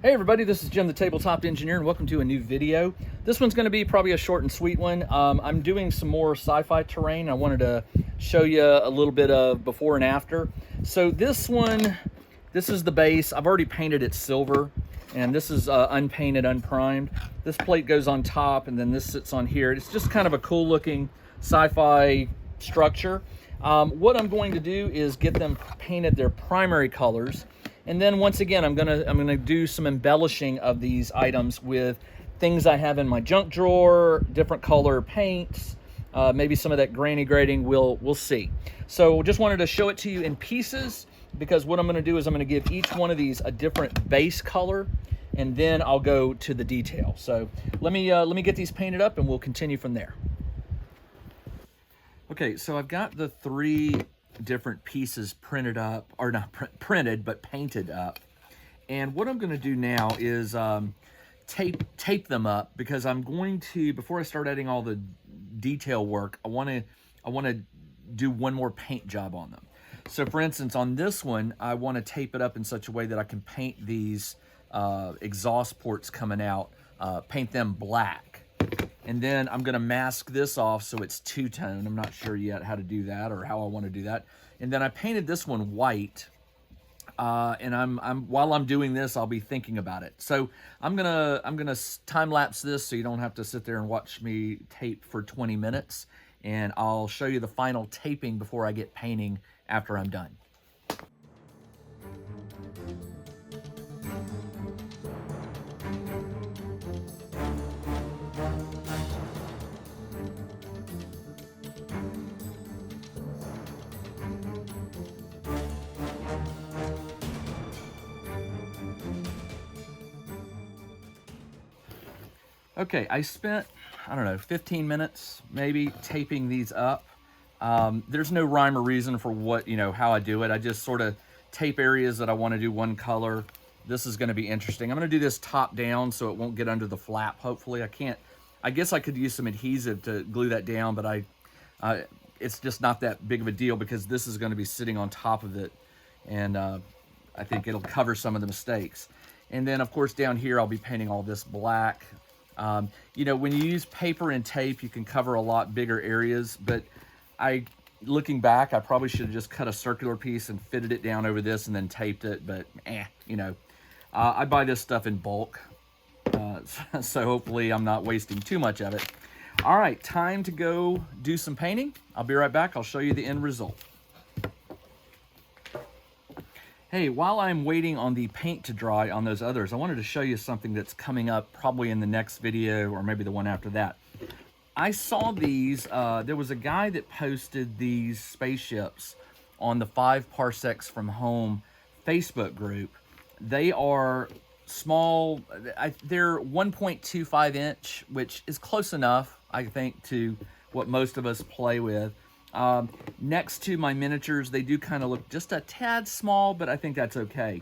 Hey everybody, this is Jim the Tabletop Engineer and welcome to a new video. This one's going to be probably a short and sweet one. I'm doing some more sci-fi terrain. I wanted to show you a little bit of before and after. So this is the base. I've already painted it silver and this is unpainted, unprimed. This plate goes on top and then this sits on here. It's just kind of a cool looking sci-fi structure. What I'm going to do is get them painted their primary colors. And then once again, I'm gonna do some embellishing of these items with things I have in my junk drawer, different color paints, maybe some of that granny grading. We'll see. So just wanted to show it to you in pieces because what I'm gonna do is I'm gonna give each one of these a different base color, and then I'll go to the detail. So let me get these painted up, and we'll continue from there. Okay, so I've got the three different pieces printed up, or not printed, but painted up. And what I'm going to do now is tape them up, because I'm going to, before I start adding all the detail work, I want to do one more paint job on them. So for instance, on this one, I want to tape it up in such a way that I can paint these exhaust ports coming out, paint them black. And then I'm gonna mask this off so it's two-tone. I'm not sure yet how to do that or how I want to do that. And then I painted this one white. And while I'm doing this, I'll be thinking about it. So I'm gonna time lapse this so you don't have to sit there and watch me tape for 20 minutes. And I'll show you the final taping before I get painting after I'm done. Okay, I spent, I don't know, 15 minutes maybe taping these up. There's no rhyme or reason for how I do it. I just sort of tape areas that I want to do one color. This is going to be interesting. I'm going to do this top down so it won't get under the flap, hopefully. I guess I could use some adhesive to glue that down, but it's just not that big of a deal because this is going to be sitting on top of it, and I think it'll cover some of the mistakes. And then, of course, down here, I'll be painting all this black. When you use paper and tape, you can cover a lot bigger areas, but looking back, I probably should have just cut a circular piece and fitted it down over this and then taped it, but I buy this stuff in bulk, so hopefully I'm not wasting too much of it. All right, time to go do some painting. I'll be right back. I'll show you the end result. Hey, while I'm waiting on the paint to dry on those others, I wanted to show you something that's coming up probably in the next video or maybe the one after that. I saw these, there was a guy that posted these spaceships on the 5 Parsecs from Home Facebook group. They are small, they're 1.25 inch, which is close enough, I think, to what most of us play with. Next to my miniatures, they do kind of look just a tad small, but I think that's okay.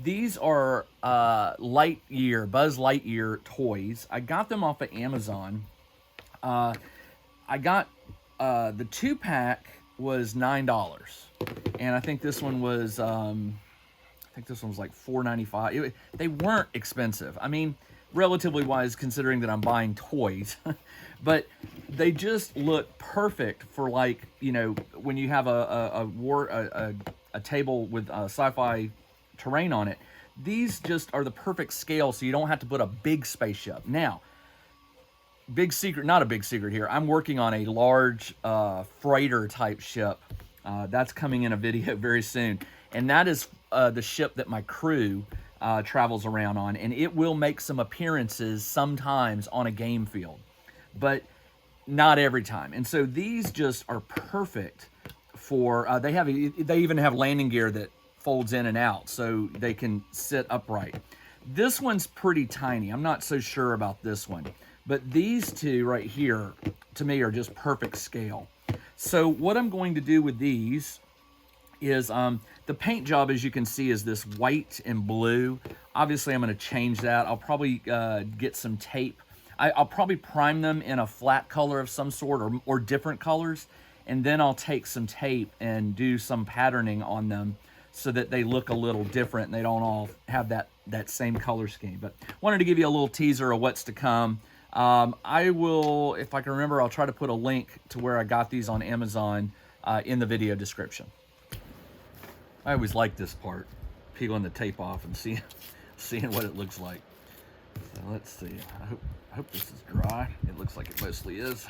These are Buzz Lightyear toys. I got them off of Amazon. I got the 2-pack was $9, and I think this one was like $4.95. They weren't expensive. I mean, relatively wise considering that I'm buying toys, but they just look perfect for, like, when you have a table with sci-fi terrain on it. These just are the perfect scale, so you don't have to put a big spaceship. Now, not a big secret here, I'm working on a large freighter type ship. That's coming in a video very soon, and that is the ship that my crew travels around on, and it will make some appearances sometimes on a game field, but not every time. And so these just are perfect for, they even have landing gear that folds in and out so they can sit upright. This one's pretty tiny. I'm not so sure about this one, but these two right here to me are just perfect scale. So what I'm going to do with these is the paint job, as you can see, is this white and blue. Obviously I'm going to change that. I'll probably get some tape. I'll probably prime them in a flat color of some sort, or different colors, and then I'll take some tape and do some patterning on them so that they look a little different and they don't all have that that same color scheme. But wanted to give you a little teaser of what's to come. I will, if I can remember, I'll try to put a link to where I got these on Amazon in the video description. I always like this part, peeling the tape off and seeing what it looks like. So let's see. I hope this is dry. It looks like it mostly is.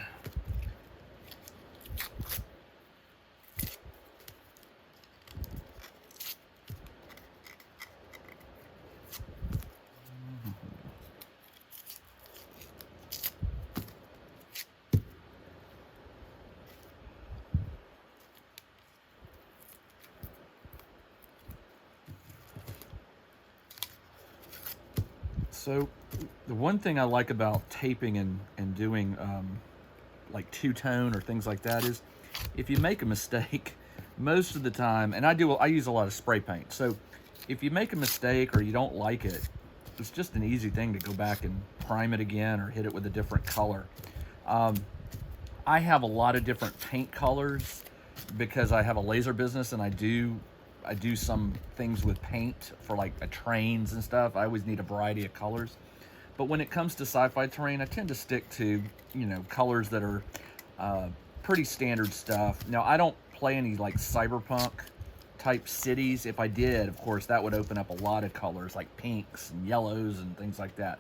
So the one thing I like about taping and doing like two-tone or things like that is if you make a mistake, most of the time, and I use a lot of spray paint. So if you make a mistake or you don't like it, it's just an easy thing to go back and prime it again or hit it with a different color. I have a lot of different paint colors because I have a laser business and I do some things with paint for like trains and stuff. I always need a variety of colors. But when it comes to sci-fi terrain, I tend to stick to, colors that are pretty standard stuff. Now, I don't play any like cyberpunk type cities. If I did, of course, that would open up a lot of colors like pinks and yellows and things like that.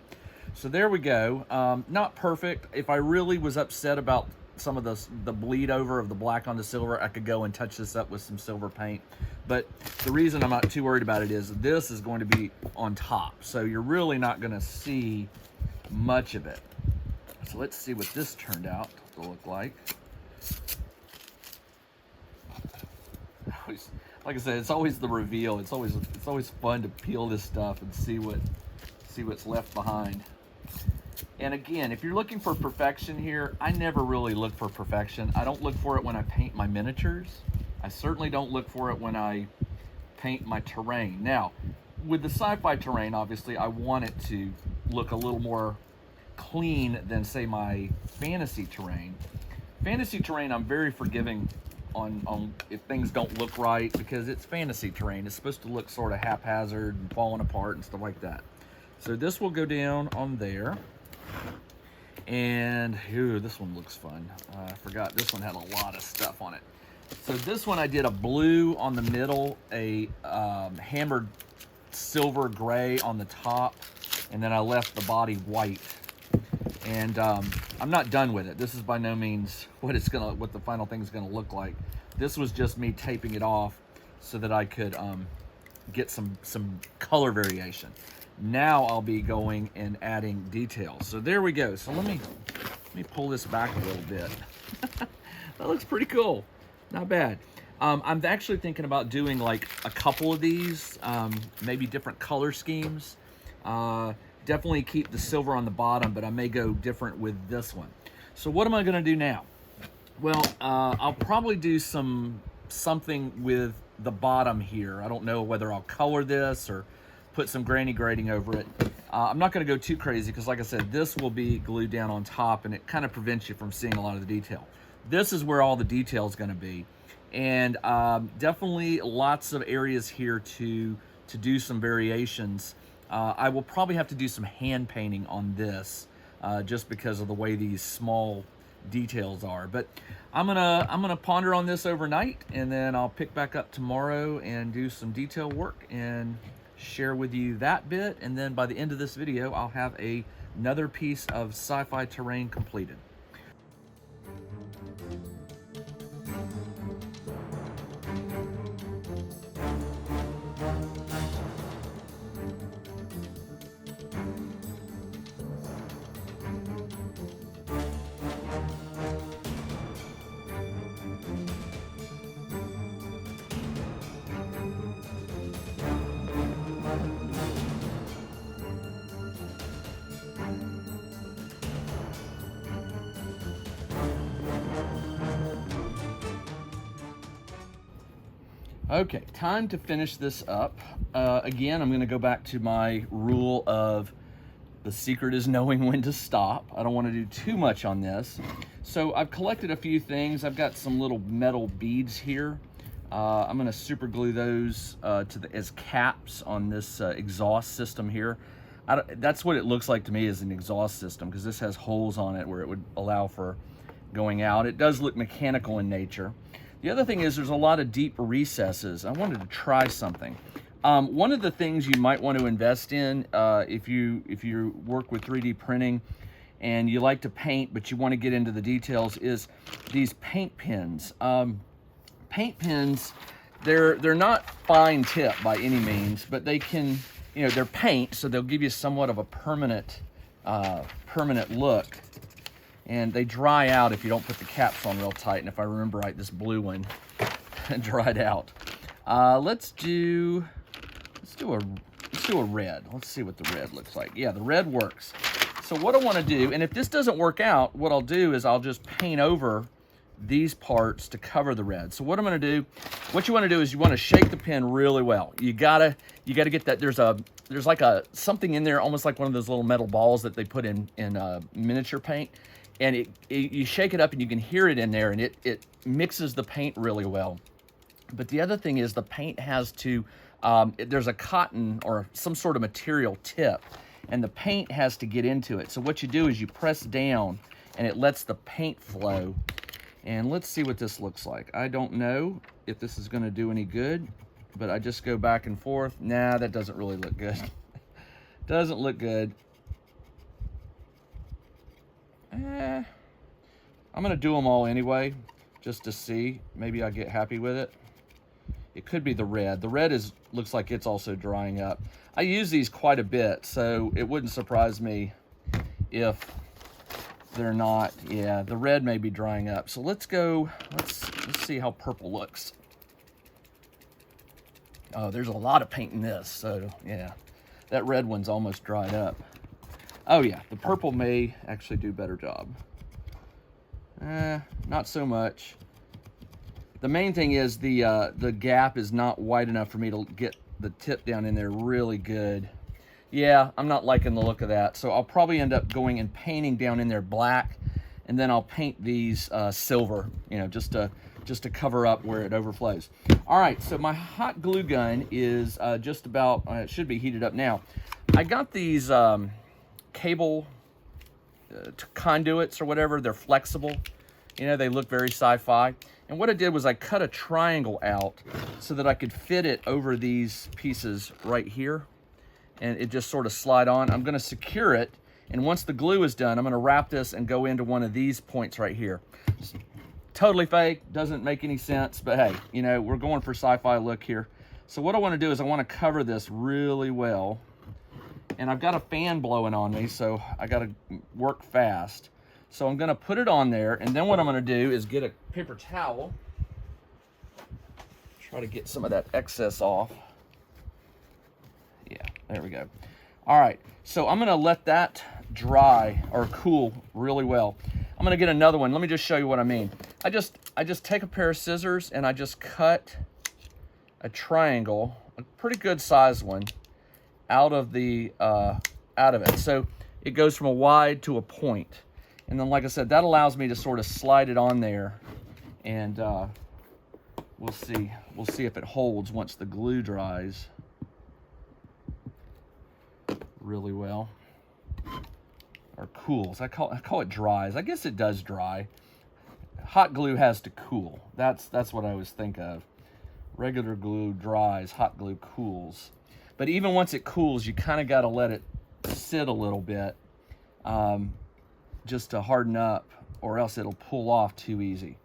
So there we go. Not perfect. If I really was upset about some of the bleed over of the black on the silver, I could go and touch this up with some silver paint. But the reason I'm not too worried about it is this is going to be on top, so you're really not going to see much of it. So let's see what this turned out to look like. Like I said, it's always the reveal. It's always fun to peel this stuff and see what's left behind. And again, if you're looking for perfection here, I never really look for perfection. I don't look for it when I paint my miniatures. I certainly don't look for it when I paint my terrain. Now, with the sci-fi terrain, obviously, I want it to look a little more clean than, say, my fantasy terrain. Fantasy terrain, I'm very forgiving on if things don't look right because it's fantasy terrain. It's supposed to look sort of haphazard and falling apart and stuff like that. So this will go down on there. And this one looks fun. I forgot this one had a lot of stuff on it. So this one I did a blue on the middle, a hammered silver gray on the top, and then I left the body white. And I'm not done with it. This is by no means what the final thing is gonna look like. This was just me taping it off so that I could get some color variation. Now I'll be going and adding details. So there we go. So let me pull this back a little bit. That looks pretty cool. Not bad. I'm actually thinking about doing like a couple of these, maybe different color schemes. Definitely keep the silver on the bottom, but I may go different with this one. So what am I gonna do now? Well, I'll probably do something with the bottom here. I don't know whether I'll color this or put some granny grading over it. I'm not gonna go too crazy because like I said, this will be glued down on top and it kind of prevents you from seeing a lot of the detail. This is where all the detail is gonna be. And definitely lots of areas here to do some variations. I will probably have to do some hand painting on this just because of the way these small details are. But I'm gonna ponder on this overnight and then I'll pick back up tomorrow and do some detail work and share with you that bit. And then by the end of this video, I'll have another piece of sci-fi terrain completed. Okay, time to finish this up. Again, I'm gonna go back to my rule of the secret is knowing when to stop. I don't wanna do too much on this. So I've collected a few things. I've got some little metal beads here I'm going to super glue those as caps on this exhaust system here. That's what it looks like to me as an exhaust system, because this has holes on it where it would allow for going out. It does look mechanical in nature. The other thing is there's a lot of deep recesses. I wanted to try something. One of the things you might want to invest in if you work with 3D printing and you like to paint but you want to get into the details is these paint pens. Paint pens, they're not fine tip by any means, but they can, they're paint, so they'll give you somewhat of a permanent look. And they dry out if you don't put the caps on real tight. And if I remember right, this blue one dried out. Let's do a red. Let's see what the red looks like. Yeah, the red works. So what I want to do, and if this doesn't work out, what I'll do is I'll just paint over these parts to cover the red. So what I'm going to do, what you want to do is you want to shake the pen really well. You gotta get that. There's like something in there, almost like one of those little metal balls that they put in miniature paint. And you shake it up and you can hear it in there, and it mixes the paint really well. But the other thing is the paint has to, there's a cotton or some sort of material tip, and the paint has to get into it. So what you do is you press down and it lets the paint flow. And let's see what this looks like. I don't know if this is gonna do any good, but I just go back and forth. Nah, that doesn't really look good. Doesn't look good. I'm gonna do them all anyway, just to see. Maybe I'll get happy with it. It could be the red. The red looks like it's also drying up. I use these quite a bit, so it wouldn't surprise me if they're not. Yeah, the red may be drying up. So let's see how purple looks. Oh, there's a lot of paint in this, so yeah. That red one's almost dried up. Oh yeah, the purple may actually do a better job. Not so much. The main thing is the gap is not wide enough for me to get the tip down in there really good. Yeah, I'm not liking the look of that. So I'll probably end up going and painting down in there black, and then I'll paint these silver, just to cover up where it overflows. All right, so my hot glue gun is just about, it should be heated up now. I got these cable conduits or whatever. They're flexible. They look very sci-fi. And what I did was I cut a triangle out so that I could fit it over these pieces right here. And it just sort of slide on. I'm gonna secure it. And once the glue is done, I'm gonna wrap this and go into one of these points right here. Totally fake, doesn't make any sense, but hey, we're going for sci-fi look here. So what I wanna do is I wanna cover this really well. And I've got a fan blowing on me, so I gotta work fast. So I'm gonna put it on there, and then what I'm gonna do is get a paper towel. Try to get some of that excess off. Yeah, there we go. All right, so I'm gonna let that dry or cool really well. I'm gonna get another one. Let me just show you what I mean. I just take a pair of scissors and I just cut a triangle, a pretty good size one, out of it. So it goes from a wide to a point. And then, like I said, that allows me to sort of slide it on there, and we'll see if it holds once the glue dries really well, or cools. I call it dries. I guess it does dry. Hot glue has to cool. That's what I always think of. Regular glue dries, hot glue cools. But even once it cools, you kind of got to let it sit a little bit. Just to harden up, or else it'll pull off too easy.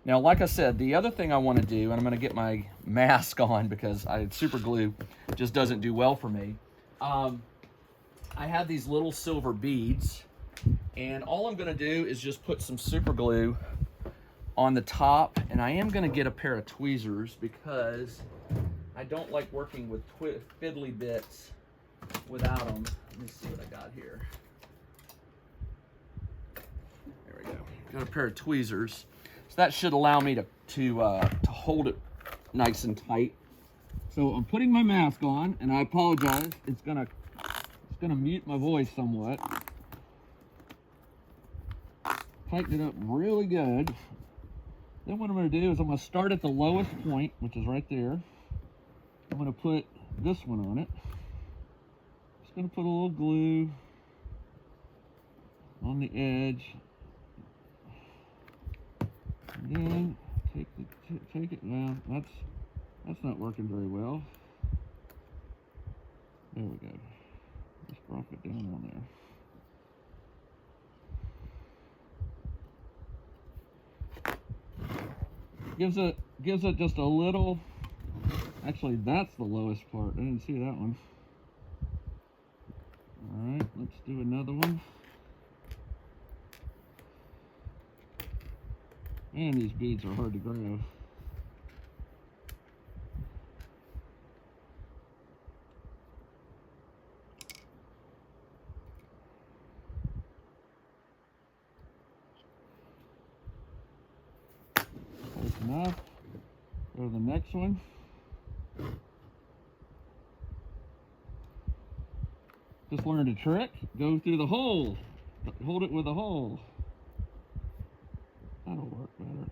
Now, like I said, the other thing I want to do, and I'm going to get my mask on because super glue just doesn't do well for me. I have these little silver beads, and all I'm going to do is just put some super glue on the top, and I am going to get a pair of tweezers because I don't like working with fiddly bits without them. Let me see what I got here. Got a pair of tweezers, so that should allow me to hold it nice and tight. So I'm putting my mask on, and I apologize. It's gonna mute my voice somewhat. Tighten it up really good. Then what I'm going to do is I'm going to start at the lowest point, which is right there. I'm going to put this one on it. Just going to put a little glue on the edge. And then take it. Well, that's not working very well. There we go. Just drop it down on there. Gives it just a little. Actually, that's the lowest part. I didn't see that one. All right, let's do another one. Man, these beads are hard to grab. Close enough. Go to the next one. Just learned a trick. Go through the hole. Hold it with a hole. That'll work better.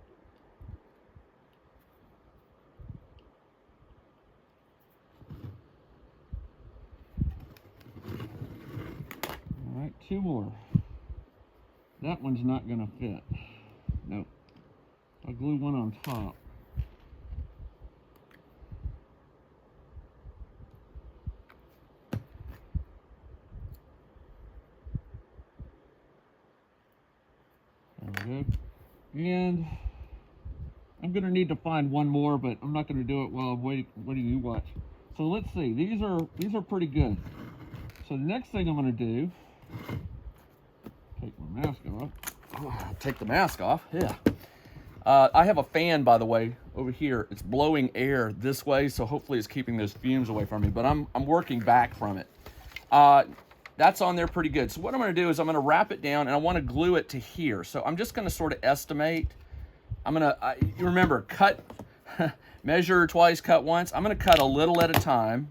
All right, two more. That one's not going to fit. Nope. I'll glue one on top. There we go. And I'm going to need to find one more, but I'm not going to do it while I'm waiting. What do you watch? So let's see. These are pretty good. So the next thing I'm going to do, take my mask off. Oh, take the mask off. Yeah. I have a fan, by the way, over here. It's blowing air this way, so hopefully it's keeping those fumes away from me. But I'm working back from it. That's on there pretty good. So what I'm going to do is I'm going to wrap it down, and I want to glue it to here. So I'm just going to sort of estimate. I'm going to, you remember, cut, measure twice, cut once. I'm going to cut a little at a time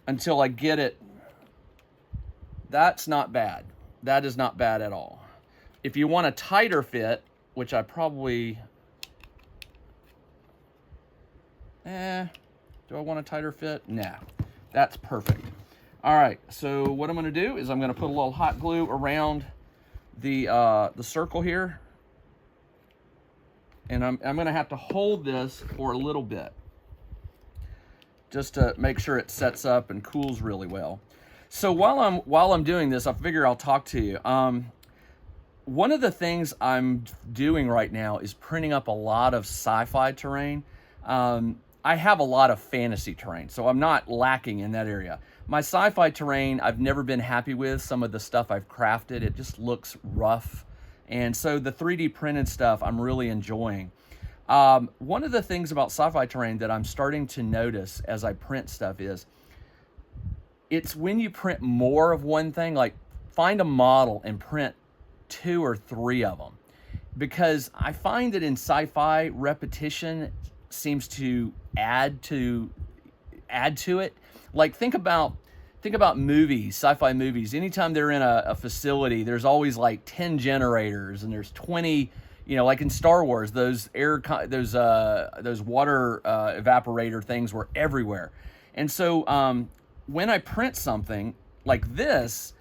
until I get it. That's not bad. That is not bad at all. If you want a tighter fit, which I probably, do I want a tighter fit? Nah, that's perfect. All right, so what I'm going to do is I'm going to put a little hot glue around the circle here. And I'm going to have to hold this for a little bit just to make sure it sets up and cools really well. So while I'm doing this, I figure I'll talk to you. One of the things I'm doing right now is printing up a lot of sci-fi terrain. I have a lot of fantasy terrain, so I'm not lacking in that area. My sci-fi terrain, I've never been happy with. Some of the stuff I've crafted, it just looks rough. And so the 3D printed stuff, I'm really enjoying. One of the things about sci-fi terrain that I'm starting to notice as I print stuff is, it's when you print more of one thing, like find a model and print 2 or 3 of them. Because I find that in sci-fi, repetition seems to add to it. Like think about movies, sci-fi movies. Anytime they're in a facility, there's always like 10 generators, and there's 20, you know, like in Star Wars, those water evaporator things were everywhere. And so when I print something like this,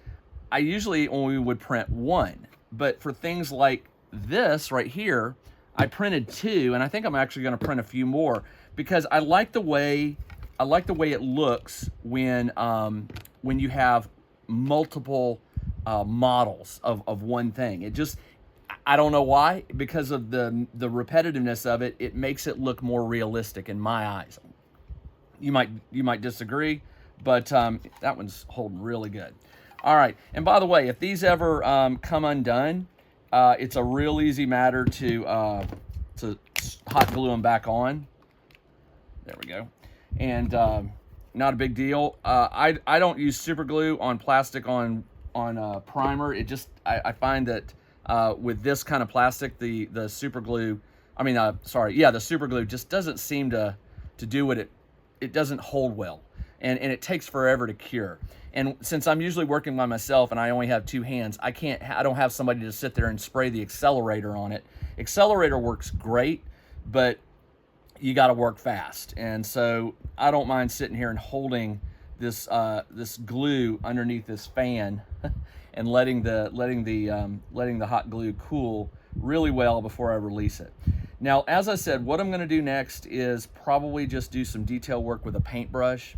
I usually only would print 1. But for things like this right here, I printed 2, and I think I'm actually going to print a few more because I like the way it looks when you have multiple models of one thing. It just, I don't know why, because of the repetitiveness of it, it makes it look more realistic in my eyes. You might disagree, but that one's holding really good. All right, and by the way, if these ever come undone, it's a real easy matter to hot glue them back on. There we go. And not a big deal. I don't use super glue on plastic on primer. It just, I find that with this kind of plastic, the super glue, the super glue just doesn't seem to do what it doesn't hold well, and it takes forever to cure. And since I'm usually working by myself and I only have 2 hands, I don't have somebody to sit there and spray the accelerator on it. Accelerator works great, but you got to work fast. And so I don't mind sitting here and holding this this glue underneath this fan and letting the hot glue cool really well before I release it. Now, as I said, what I'm going to do next is probably just do some detail work with a paintbrush.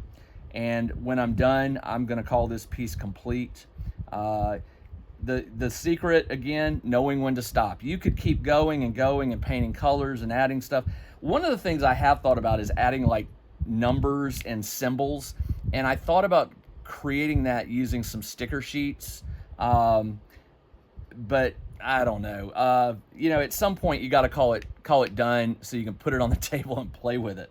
And when I'm done, I'm going to call this piece complete. The secret, again, knowing when to stop. You could keep going and going and painting colors and adding stuff. One of the things I have thought about is adding like numbers and symbols. And I thought about creating that using some sticker sheets. But I don't know. You know, at some point you got to call it done so you can put it on the table and play with it.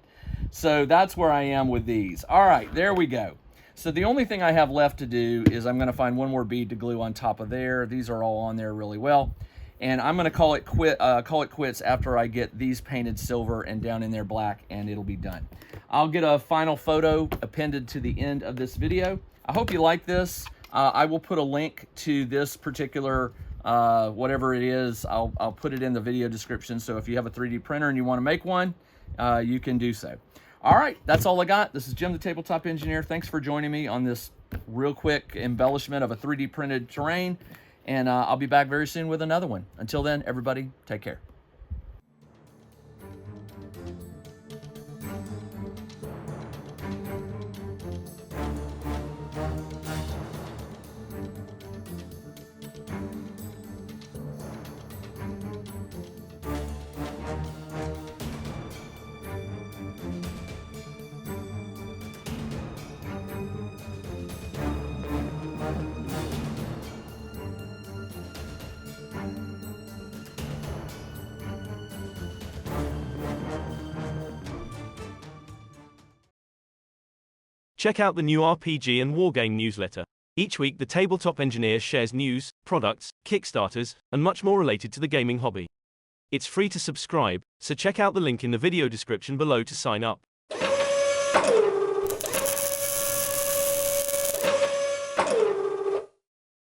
So that's where I am with these. All right, there we go. So the only thing I have left to do is I'm going to find one more bead to glue on top of there. These are all on there really well. And I'm going to call it quits after I get these painted silver and down in there black, and it'll be done. I'll get a final photo appended to the end of this video. I hope you like this. I will put a link to this particular whatever it is. I'll put it in the video description. So if you have a 3D printer and you want to make one, you can do so. All right, that's all I got. This is Jim, the Tabletop Engineer. Thanks for joining me on this real quick embellishment of a 3D printed terrain. And I'll be back very soon with another one. Until then, everybody, take care. Check out the new RPG and Wargame newsletter. Each week the Tabletop Engineer shares news, products, Kickstarters, and much more related to the gaming hobby. It's free to subscribe, so check out the link in the video description below to sign up.